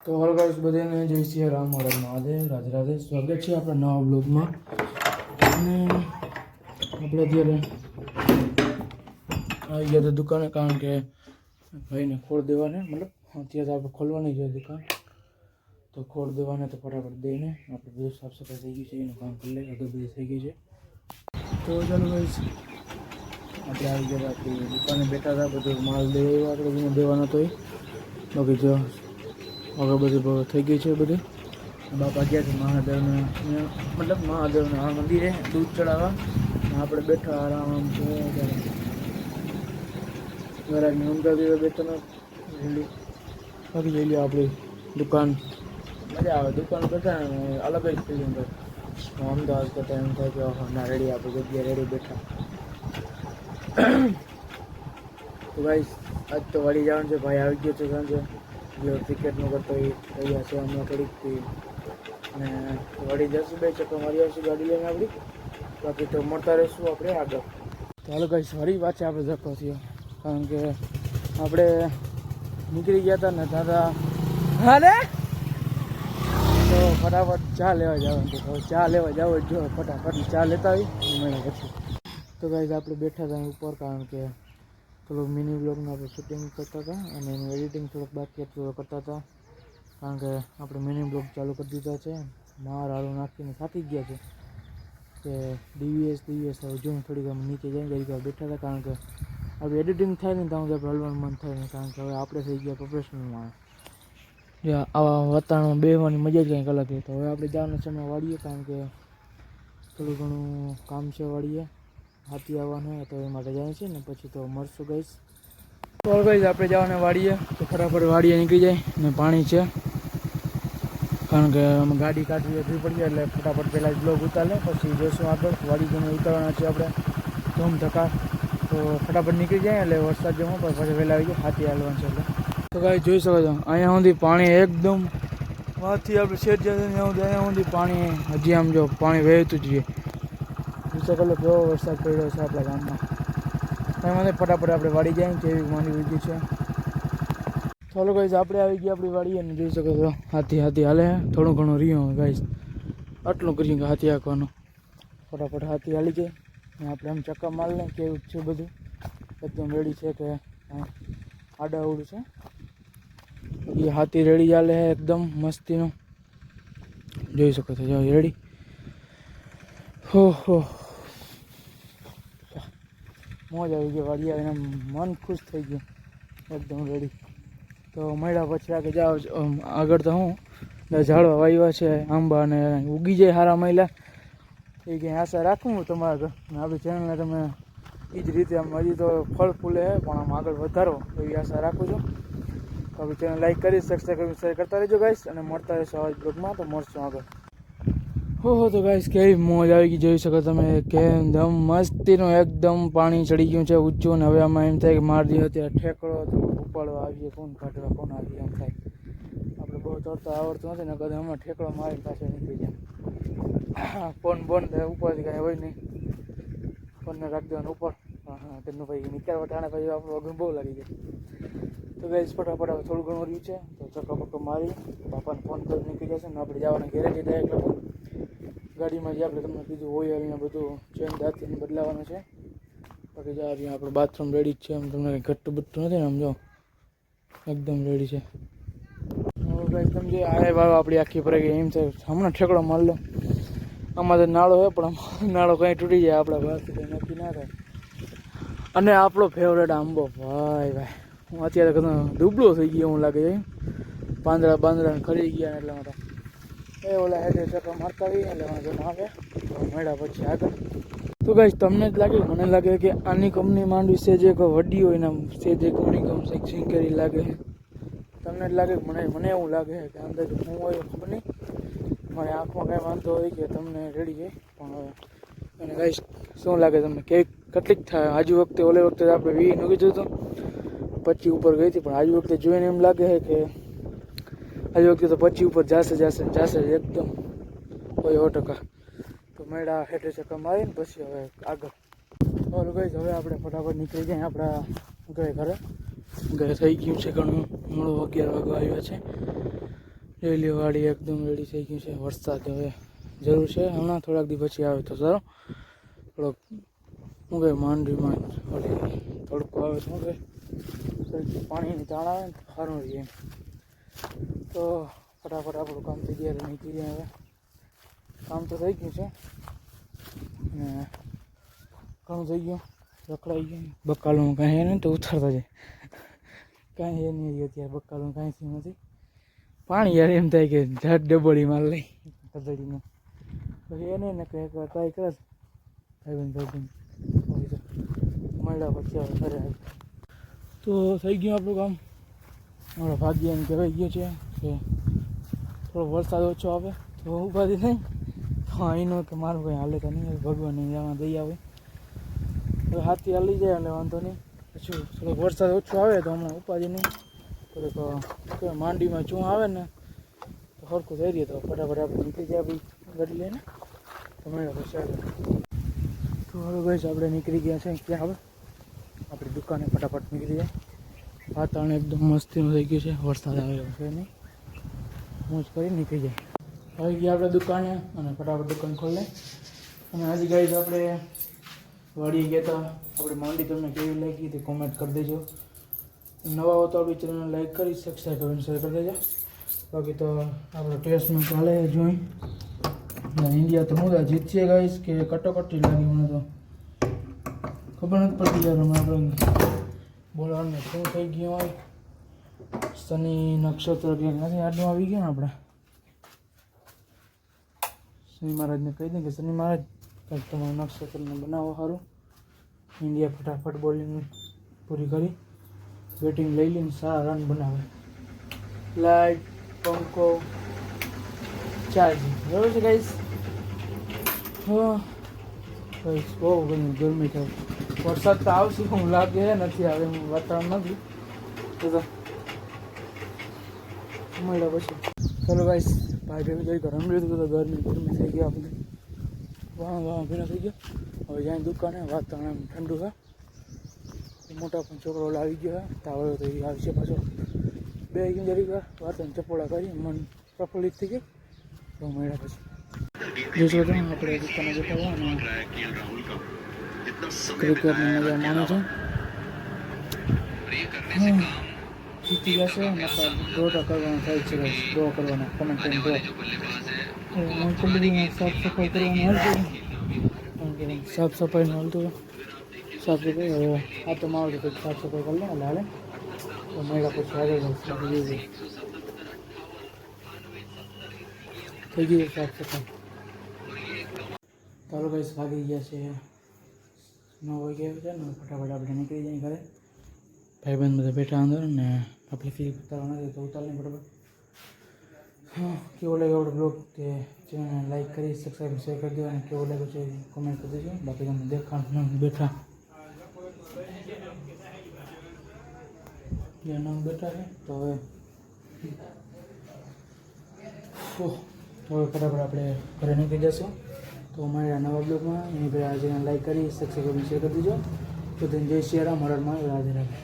તો all guys બધાને જય શ્રી રામ હર મહાદેવ રાધે રાધે સ્વાગત છે આપણા નવા બ્લોગમાં અને આપણે અત્યારે આવી ગયા તો દુકાને કારણ કે ભાઈને ખોળ દેવાને મતલબ અત્યારે આપણે ખોલવાની છે દુકાન તો ખોળ દેવાને તો ફટાફટ દઈને આપણે બધું સાફ સફાઈ થઈ ગઈ છે એનું કામ કરી લઈએ આગળ બધી થઈ ગઈ છે તો ચાલો ગાઈસ આપણે આવી ગયા આપણી દુકાને બેઠા હતા બધું માલ દઈ આવ્યો આપણે જેને દેવાનો હતો એ બાકી જો આગળ બધું થઈ ગઈ છે બધી બાપા ગયા છે મહાદેવને મતલબ મહાદેવને આ મંદિરે દૂધ ચડાવવા આપણે બેઠા આરામ છે ગરાગની ઊંઘાવી બે ત્રણ રેલી બાકી જઈ લો આપણી દુકાન મજા આવે દુકાન કરતા ને અલગ જ ફિલિંગ હોય અમદાવાદ કરતા એમ થાય કે ના રેડી આપણે જગ્યાએ રેડી બેઠા તો ગાઈસ આજ તો વાડી જવાનું છે ભાઈ આવી ગયો છે સાંજે જો ક્રિકેટનું કરતો એ તૈયાર છે હમણાં થોડીક અને વાડી જશું બે ચક્કર મારી આવશું ગાડી લઈને આપણી બાકી તો મળતા રહીશું આપણે આગળ તો હાલો ગાઈસ ફરી પાછા આપણે ધક્કો થયો કારણ કે આપણે નીકળી ગયા હતા ને દાદા અરે તો ફટાફટ ચા લેવા જવાનું તો ચા લેવા જાવ જો ફટાફટ ચા લેતા આવી મળે પછી તો ગાઈસ આપણે બેઠા હતા ઉપર કારણ કે થોડુંક મિની બ્લોગનું આપણે શૂટિંગ કરતા હતા અને એનું એડિટિંગ થોડુંક બાકી હતું કરતા હતા કારણ કે આપણે મિની બ્લોગ ચાલુ કરી દીધા છે માર હારું નાખીને થાકી ગયા છે કે ડીવીએસ હવે જોઈને થોડીક આમ નીચે જઈને જઈ બેઠા હતા કારણ કે હવે એડિટિંગ થાય ને ત્યાં આપણે હલવાનું મન થાય ને કારણ કે હવે આપણે થઈ ગયા પ્રોફેશનલમાં જે આવા વાતાવરણમાં બેસવાની મજા જ કંઈક અલગ છે તો હવે આપણે જવાનું છે અમે વાળીએ કારણ કે થોડું ઘણું કામ છે વાળીએ હાથી આવવાનું હોય તો એ માટે જાય છે ને પછી તો મળશું ગાઈસ તો ગાઈસ આપણે જવાને વાડીએ તો ફટાફટ વાડીએ નીકળી જાય ને પાણી છે કારણ કે અમે ગાડી કાઢવી અઘરી પડી જાય એટલે ફટાફટ પહેલાં જ બ્લોગ ઉતારે પછી જોઈશું આગળ વાડી જઈને ઉતારવાના છે આપણે ધૂમ ધક્કા તો ફટાફટ નીકળી જાય એટલે વરસાદ જમો પણ પછી વહેલા આવી જાય હાથી હાલવાનું છે એટલે તો ગાઈસ જોઈ શકો છો અહીંયા સુધી પાણી એકદમ વાંથી આપણે શેઠ જશે અહીંયા સુધી પાણી હજી આમ જો પાણી વહેતું જ રહે કલો કેવો વરસાદ પડ્યો છે આપણા ગામમાં એમાં ફટાફટ આપણે વાડી જાય કેવી માંડી ઉગી છે ચાલો ગાઈસ આપણે આવી ગયા આપણી વાડી અને જોઈ શકો છો હાથી હાલે થોડું ઘણું રહ્યું ગાઈસ આટલું કર્યું કે હાથી હાંકવાનું ફટાફટ હાથી હાલી જાય અને આપણે આમ ચક્કા માર લે કેવું છે બધું એકદમ રેડી છે કે આડાઅવડું છે એ હાથી રેડી ચાલે એકદમ મસ્તીનું જોઈ શકો છો જો રેડી હો મોજ આવી ગઈ વાડી આવીને મન ખુશ થઈ ગયું એકદમ રેડી તો મળ્યા પછી આગળ જાઓ આગળ તો હું ઝાડવા વાવ્યા છે આંબા અને ઉગી જાય સારા મહિલા એ કંઈ આશા રાખું હું તમારા આપણી ચેનલને તમે એ જ રીતે આમ હજી તો ફળ ફૂલે પણ આમ આગળ વધારો એવી આશા રાખું છું તો આપણી ચેનલ લાઈક કરી સબસ્ક્રાઈબ શેર કરતા રહેજો ગાઈસ અને મળતા રહેશો આવા જ બ્લોગમાં તો મળશું આગળ હો તો ગાઈસ કેવી મોજ આવી ગઈ જોઈ શકો તમે કે એકદમ મસ્તીનું એકદમ પાણી ચડી ગયું છે ઊંચું ને હવે આમાં એમ થાય કે મારી અત્યારે ઠેકડો તો ઉપાડવા આવીએ કોણ કાઢવા કોણ આવીએ એમ થાય આપણે બહુ ચડતા આવડતું નથી ને કદાચ હમણાં ઠેકડો મારી પાસે નીકળી જાય ફોન ઉપરથી કાંઈ હોય નહીં ફોનને રાખી દેવાનું ઉપર હા તેમનું ભાઈ નીકળવા ટાણે પછી આપણું અઘરું બહુ લાગી જાય તો ગાઈસ ફટાફટ હવે થોડું ઘણું રહ્યું છે તો ચક્કો પક્કો મારી બાપાને ફોન કરી નીકળી જશે ને આપણે જવાના ઘેરે જઈ જાય એટલે ગાડીમાં જે આપણે તમને કીધું ઓઇલ ને બધું ચેન દાંતીને બદલાવાનું છે બાકી જો અહીંયા આપણું બાથરૂમ રેડી જ છે એમ તમને કંઈ ઘટ્ટું બટ્ટું નથી ને આમ જો એકદમ રેડી છે ગાઈસ તમે જે આ વાવ આપણી આખી પર ગઈ એમ છે હમણાં ઠેકડો માર લો આમાં તો નાળો છે પણ નાળો કંઈ તૂટી જાય આપણા પાસે કંઈ નક્કી ના થાય અને આપણો ફેવરેટ આંબો ભાઈ હું અત્યારે કદાચ દુબળો થઈ ગયો એવું લાગે છે પાંદડા ખરી ગયા એટલા માટે એ ઓલા હેઠે ચક્કર મારતા હોઈએ એટલે વાંધો ના આવે તો મળ્યા પછી આગળ તો ગાઈસ તમને જ લાગે મને લાગે કે આની કંપની માંડવી છે જે વડી હોય ને છે જે કંપની સિંકેરી લાગે તમને જ લાગે મને એવું લાગે કે અંદર શું હોય ખબર નહીં મારી આંખમાં કાંઈ વાંધો હોય કે તમને રેડી છે પણ હવે અને ગાઈસ શું લાગે તમને કેટલીક થાય આજુ વખતે ઓલે વખતે આપણે 20 નું કીધું હતું 25 ઉપર ગઈ હતી પણ આજુ વખતે જોઈને એમ લાગે છે કે આજે વખતે તો 25 ઉપર જશે એકદમ કોઈ 100% તો મેળા હેઠે ચક્કર મારીને પછી હવે આગળ ઓલું ગઈ હવે આપણે ફટાફટ નીકળી જાય આપણા ઘરે થઈ ગયું છે ઘણું મોડું 11 વાગવા આવ્યા છે ડેલી વાડી એકદમ રેડી થઈ ગયું છે. વરસાદ હવે જરૂર છે હમણાં થોડાક દી પછી આવે તો સારો. થોડોક શું કહે માંડવીમાં ઓલી તડકો આવે શું કહે પાણીની તાણ આવે ને તો સારું રહીએ એમ. તો ફટાફટ આપણું કામ થઈ ગયા નીકળી જાય. હવે કામ તો થઈ ગયું છે અને ઘણું થઈ ગયું. રખડાઈ ગયું બકાલું કાંઈ નહીં તો ઉતરતા જાય કાંઈ એ નહીં અત્યારે બકાલું કાંઈ નથી. પાણી યાર એમ થાય કે ઝાડ ડબોડી માર લઈ કદડીનું પછી એ નહીં ને કંઈક વાર ટ્રાય કરે ભાઈબંધ મળ્યા પછી હવે ઘરે આવી. તો થઈ ગયું આપણું કામ. મારો ભાગ્ય એમ કહેવાય ગયો છે કે થોડો વરસાદ ઓછો આવે તો ઉપાધિ નહીં. તો અહીંનો કે મારું કંઈ હાલે તો નહીં. ભગવાન એમાં દઈ આવે તો હાથી હાલી જાય એટલે વાંધો નહીં. પછી થોડોક વરસાદ ઓછો આવે તો હમણાં ઉપાધિ નહીં. થોડીક માંડીમાં ચૂં આવે ને તો સરખું થઈ રહીએ તો ફટાફટ આપણે નીકળી જાય ભાઈ ગાડી લઈને. તો મળે પછી આગળ. તો હવે ભાઈ આપણે નીકળી ગયા છે ક્યાં હવે આપણી દુકાને ફટાફટ નીકળી જાય. વાતાવરણ એકદમ મસ્તીનું થઈ ગયું છે. વરસાદ આવ્યો છે નહીં મોજ કરી નીકળી જાય. આવી ગયા આપણે દુકાને અને ફટાફટ દુકાન ખોલે. અને આજે ગાઈઝ આપણે વાડીએ ગયા હતા. આપણે માંડી તમને કેવી લાગી તે કોમેન્ટ કરી દેજો. નવા હો તો આપણી ચેનલને લાઈક કરી સબસ્ક્રાઈબ કરીને શેર કરી દેજો. બાકી તો આપણો ટેસ્ટમાં ચાલે જોઈ ઇન્ડિયા તો મોદા જીતશે ગાઈશ કે કટોકટી લાગી. મને તો ખબર નથી પડતી યાર. હમણાં આપણે બોલવાનું શું થઈ ગયું હોય. શનિ નક્ષત્ર ક્યાંક નથી આટલું આવી ગયું ને આપણે. શનિ મહારાજને કહી દે કે શનિ મહારાજ કંઈક તમારું નક્ષત્રને બનાવો સારું. ઇન્ડિયા ફટાફટ બોલિંગ પૂરી કરી બેટિંગ લઈ લઈને સારા રન બનાવે. લાઇટ પંખો ચાર્જિંગ બરાબર છે ગાઈસ. હા ગાઈસ બહુ ગરમી થાય. વરસાદ તો આવશે હું લાગે નથી આવે વાતાવરણ નથી તો મળ્યા પછી. ચલો ગાઈસ ભાઈ ભેગું જઈ ઘર રમી લીધું તો ગરમી થઈ ગઈ આપણે વાહ ભેગા થઈ ગયો. હવે જાય દુકાને વાતાવરણ ઠંડુ છે. મોટા પણ છોકરો લાવી ગયો તાવડો તો એ આવશે પાછો. બે જરી વાતાવરણ ચપોળા કરી મન પ્રફુલ્લિત થઈ ગયું. તો મળ્યા પછી જોશો તો આપણે દુકાને બેઠા હોય ને ક્રિકેટની મજા માને છે. જીતી જશે મતલબ ડ્રો કરવાનો થાય છે. ડ્રો કરવાના કમેન્ટ કરીને ડ્રો સાફ સફાઈ કરવાની હાલતું સાફ સફાઈનું હાલતું સાફ સફાઈ. હવે આ તો મારું તો સાફ સફાઈ કરી લે એટલે હાલે તો મળ્યા પછી આગળ થઈ ગયું સાફ સફાઈ. ચાલો ગાઈસ વાગી ગયા છે 9 વાગ્યા છે ને ફટાફટ આપણે નીકળી જઈએ ઘરે. ભાઈબંધ બધા બેઠા અંદર ને આપણે ફી ઉતારવા નથી તો ઉતાર નહીં બરાબર. હા કેવો લાગ્યો આપણો બ્લોગ તે ચેનલને લાઈક કરી સબસ્ક્રાઈબ શેર કરી દો અને કેવો લાગ્યો છે કોમેન્ટ કરી દેજો. બાકી તમને દેખાણ બેઠા ત્યાં નામ બેઠા છે તો હવે ફટાફટ આપણે ઘરે નીકળી જશું. તો અમારા નવા બ્લોગમાં એની પહેલાં આ ચેનલ લાઈક કરી સબસ્ક્રાઈબ શેર કરી દેજો. તો જય શ્રી રામ. રાધે રાધે.